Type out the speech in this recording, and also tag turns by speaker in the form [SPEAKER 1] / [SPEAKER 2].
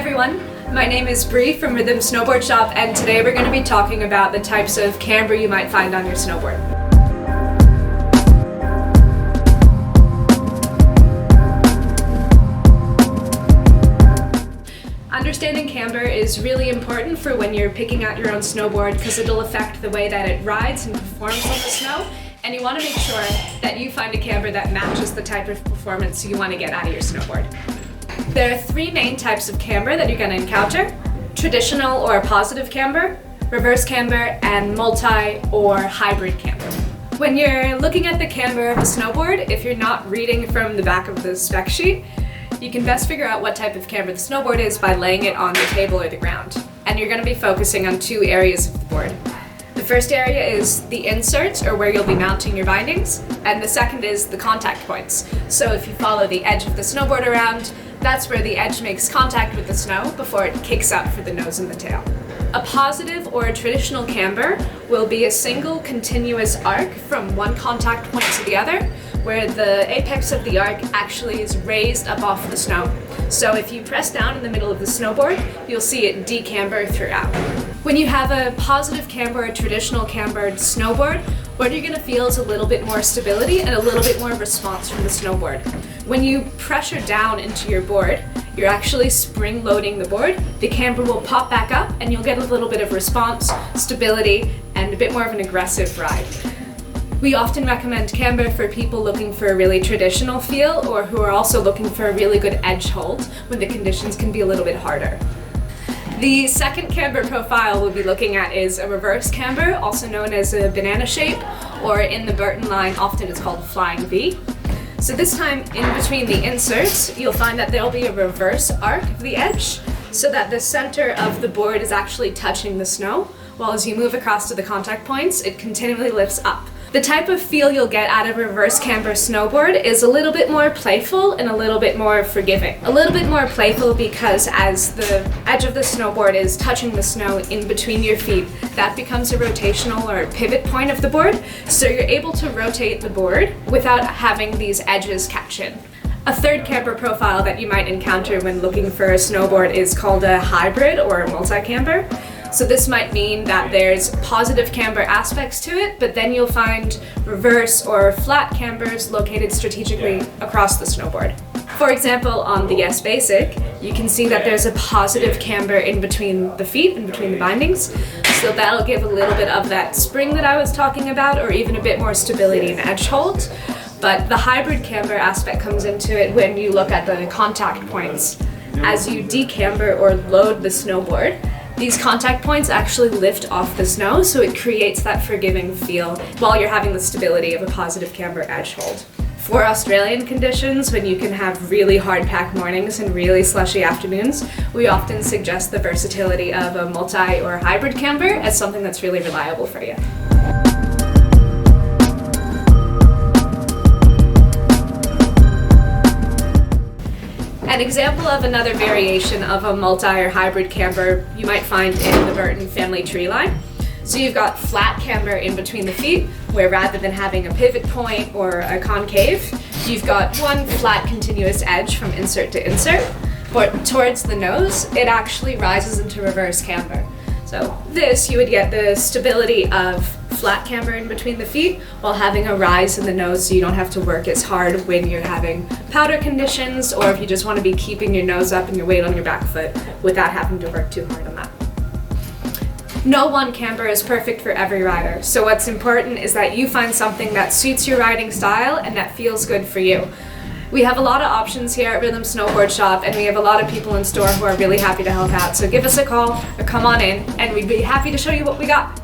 [SPEAKER 1] everyone, my name is Bree from Rhythm Snowboard Shop, and today we're going to be talking about the types of camber you might find on your snowboard. Understanding camber is really important for when you're picking out your own snowboard because it'll affect the way that it rides and performs on the snow, and you want to make sure that you find a camber that matches the type of performance you want to get out of your snowboard. There are three main types of camber that you're going to encounter: traditional or positive camber, reverse camber, and multi or hybrid camber. When you're looking at the camber of a snowboard, if you're not reading from the back of the spec sheet, you can best figure out what type of camber the snowboard is by laying it on the table or the ground. And you're going to be focusing on two areas of the board. The first area is the insert, or where you'll be mounting your bindings, and the second is the contact points. So if you follow the edge of the snowboard around, that's where the edge makes contact with the snow before it kicks up for the nose and the tail. A positive or a traditional camber will be a single continuous arc from one contact point to the other, where the apex of the arc actually is raised up off the snow. So if you press down in the middle of the snowboard, you'll see it decamber throughout. When you have a positive camber or traditional cambered snowboard, what you're going to feel is a little bit more stability and a little bit more response from the snowboard. When you pressure down into your board, you're actually spring loading the board. The camber will pop back up and you'll get a little bit of response, stability, and a bit more of an aggressive ride. We often recommend camber for people looking for a really traditional feel, or who are also looking for a really good edge hold when the conditions can be a little bit harder. The second camber profile we'll be looking at is a reverse camber, also known as a banana shape, or in the Burton line often it's called flying V. So this time, in between the inserts, you'll find that there'll be a reverse arc of the edge, so that the center of the board is actually touching the snow, while as you move across to the contact points, it continually lifts up. The type of feel you'll get out of a reverse camber snowboard is a little bit more playful and a little bit more forgiving. A little bit more playful because as the edge of the snowboard is touching the snow in between your feet, that becomes a rotational or pivot point of the board, so you're able to rotate the board without having these edges catch in. A third camber profile that you might encounter when looking for a snowboard is called a hybrid or a multi-camber. So this might mean that there's positive camber aspects to it, but then you'll find reverse or flat cambers located strategically across the snowboard. For example, on the S Basic, you can see that there's a positive camber in between the feet, in between the bindings, so that'll give a little bit of that spring that I was talking about, or even a bit more stability and edge hold. But the hybrid camber aspect comes into it when you look at the contact points. As you decamber or load the snowboard, these contact points actually lift off the snow, so it creates that forgiving feel while you're having the stability of a positive camber edge hold. For Australian conditions, when you can have really hard pack mornings and really slushy afternoons, we often suggest the versatility of a multi or hybrid camber as something that's really reliable for you. An example of another variation of a multi or hybrid camber you might find in the Burton family tree line. So you've got flat camber in between the feet, where rather than having a pivot point or a concave, you've got one flat continuous edge from insert to insert, but towards the nose, it actually rises into reverse camber. So this, you would get the stability of flat camber in between the feet while having a rise in the nose, so you don't have to work as hard when you're having powder conditions, or if you just want to be keeping your nose up and your weight on your back foot without having to work too hard on that. No one camber is perfect for every rider, so what's important is that you find something that suits your riding style and that feels good for you. We have a lot of options here at Rhythm Snowboard Shop, and we have a lot of people in store who are really happy to help out, so give us a call or come on in and we'd be happy to show you what we got.